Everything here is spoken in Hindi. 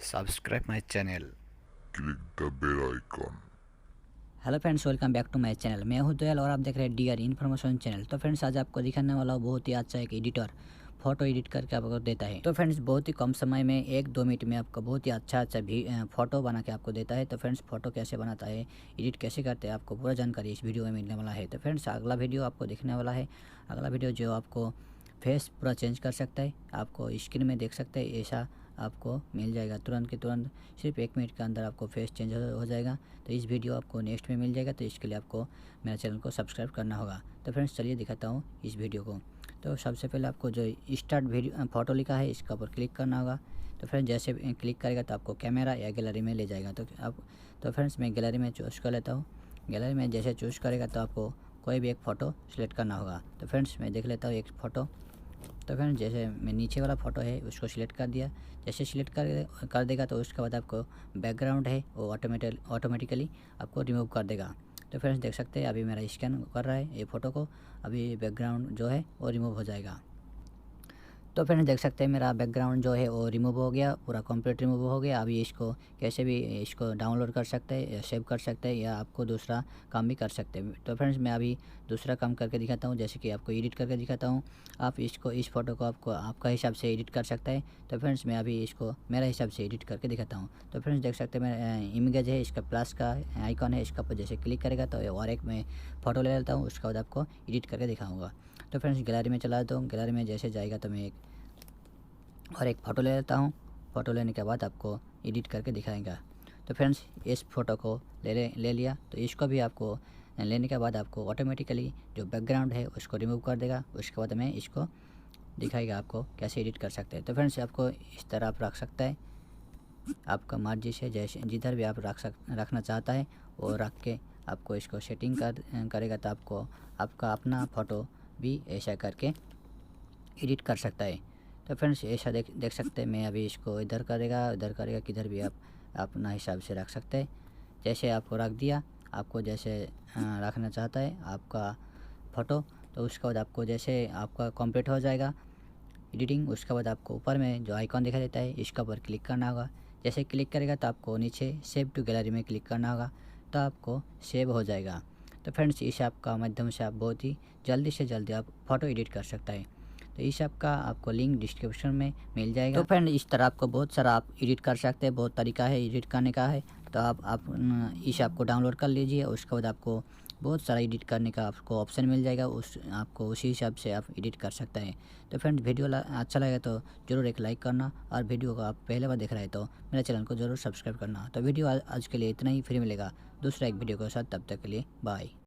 subscribe my channel. Click the bell icon. Hello friends, welcome back to my channel. मैं हूं दयाल और आप देख रहे हैं डीआर इन्फॉर्मेशन चैनल। तो फ्रेंड्स, आज आपको दिखाने वाला बहुत ही अच्छा एक एडिटर फ़ोटो एडिट करके आपको देता है। तो फ्रेंड्स, बहुत ही कम समय में 1-2 मिनट में आपको बहुत ही अच्छा भी फ़ोटो बना के आपको देता है। तो फ्रेंड्स, फ़ोटो कैसे बनाता है, एडिट कैसे करते हैं, आपको पूरा जानकारी इस वीडियो में मिलने वाला है। तो फ्रेंड्स, अगला वीडियो आपको दिखने वाला है। अगला वीडियो जो आपको फेस पूरा चेंज कर सकता है, आपको स्क्रीन में देख सकते हैं, ऐसा आपको मिल जाएगा तुरंत के तुरंत। सिर्फ 1 मिनट के अंदर आपको फेस चेंज हो जाएगा। तो इस वीडियो आपको नेक्स्ट में मिल जाएगा। तो इसके लिए आपको मेरे चैनल को सब्सक्राइब करना होगा। तो फ्रेंड्स, चलिए दिखाता हूँ इस वीडियो को। तो सबसे पहले आपको जो स्टार्ट वीडियो फ़ोटो लिखा है, इसका ऊपर क्लिक करना होगा। तो फ्रेंड्स, जैसे क्लिक करेगा तो आपको कैमरा या गैलरी में ले जाएगा। तो फ्रेंड्स, मैं गैलरी में चूज़ कर लेता हूँ। गैलरी में जैसे चूज़ करेगा तो आपको कोई भी एक फ़ोटो सेलेक्ट करना होगा। तो फ्रेंड्स, मैं देख लेता हूँ एक फ़ोटो। तो फ्रेंड्स, जैसे मैं नीचे वाला फ़ोटो है उसको सिलेक्ट कर दिया। जैसे सिलेक्ट कर देगा तो उसके बाद आपको बैकग्राउंड है वो ऑटोमेटिकली आपको रिमूव कर देगा। तो फ्रेंड्स, देख सकते हैं अभी मेरा स्कैन कर रहा है ये फ़ोटो को, अभी बैकग्राउंड जो है वो रिमूव हो जाएगा। तो फ्रेंड्स, देख सकते हैं मेरा बैकग्राउंड जो है वो रिमूव हो गया, पूरा कंप्लीट रिमूव हो गया। अभी इसको कैसे भी इसको डाउनलोड कर सकते हैं या सेव कर सकते हैं या आपको दूसरा काम भी कर सकते हैं। तो फ्रेंड्स, मैं अभी दूसरा काम करके दिखाता हूँ, जैसे कि आपको एडिट करके दिखाता हूँ। आप इसको इस फ़ोटो को आपको आपका हिसाब से एडिट कर सकते हैं। तो फ्रेंड्स, मैं अभी इसको मेरा हिसाब से एडिट करके दिखाता हूँ। तो फ्रेंड्स, देख सकते हैं मेरा इमेज है, इसका प्लस का आइकॉन है, इसका ऊपर जैसे क्लिक करेगा तो और एक मैं फ़ोटो ले लेता हूँ, उसके बाद आपको एडिट करके दिखाऊँगा। तो फ्रेंड्स, गैलरी में चला जाता हूँ। गैलरी में जैसे जाएगा तो मैं एक फ़ोटो ले लेता हूँ। फ़ोटो लेने के बाद आपको एडिट करके दिखाएगा। तो फ्रेंड्स, इस फ़ोटो को ले लिया। तो इसको भी आपको लेने के बाद आपको ऑटोमेटिकली जो बैकग्राउंड है उसको रिमूव कर देगा। उसके बाद में इसको दिखाएगा आपको कैसे एडिट कर सकते हैं। तो फ्रेंड्स, आपको इस तरह आप रख सकते हैं, आपका मर्जी से जैसे जिधर भी आप रखना चाहता है वो रख के आपको इसको सेटिंग करेगा। तो आपको आपका अपना फ़ोटो भी ऐसा करके एडिट कर सकता है। तो फ्रेंड्स, ऐसा देख सकते हैं। मैं अभी इसको इधर करेगा किधर भी आप अपना हिसाब से रख सकते हैं। जैसे आपको रख दिया, आपको जैसे रखना चाहता है आपका फ़ोटो। तो उसके बाद आपको जैसे आपका कंप्लीट हो जाएगा एडिटिंग, उसके बाद आपको ऊपर में जो आइकॉन दिखाई देता है इसका ऊपर क्लिक करना होगा। जैसे क्लिक करेगा तो आपको नीचे सेव टू गैलरी में क्लिक करना होगा, तो आपको सेव हो जाएगा। तो फ्रेंड्स, इस ऐप का माध्यम से आप बहुत ही जल्दी से जल्दी आप फ़ोटो एडिट कर सकता है। तो इस ऐप का आपको लिंक डिस्क्रिप्शन में मिल जाएगा। तो फ्रेंड, इस तरह आपको बहुत सारा आप एडिट कर सकते हैं, बहुत तरीका है एडिट करने का है। तो आप इस ऐप को डाउनलोड कर लीजिए। उसके बाद आपको बहुत सारा एडिट करने का आपको ऑप्शन मिल जाएगा, आपको उसी हिसाब से आप एडिट कर सकते हैं। तो फ्रेंड्स, वीडियो अच्छा लगे तो ज़रूर एक लाइक करना, और वीडियो को आप पहले बार देख रहे हैं तो मेरे चैनल को ज़रूर सब्सक्राइब करना। तो वीडियो आज के लिए इतना ही, फिर मिलेगा दूसरा एक वीडियो के साथ। तब तक के लिए बाय।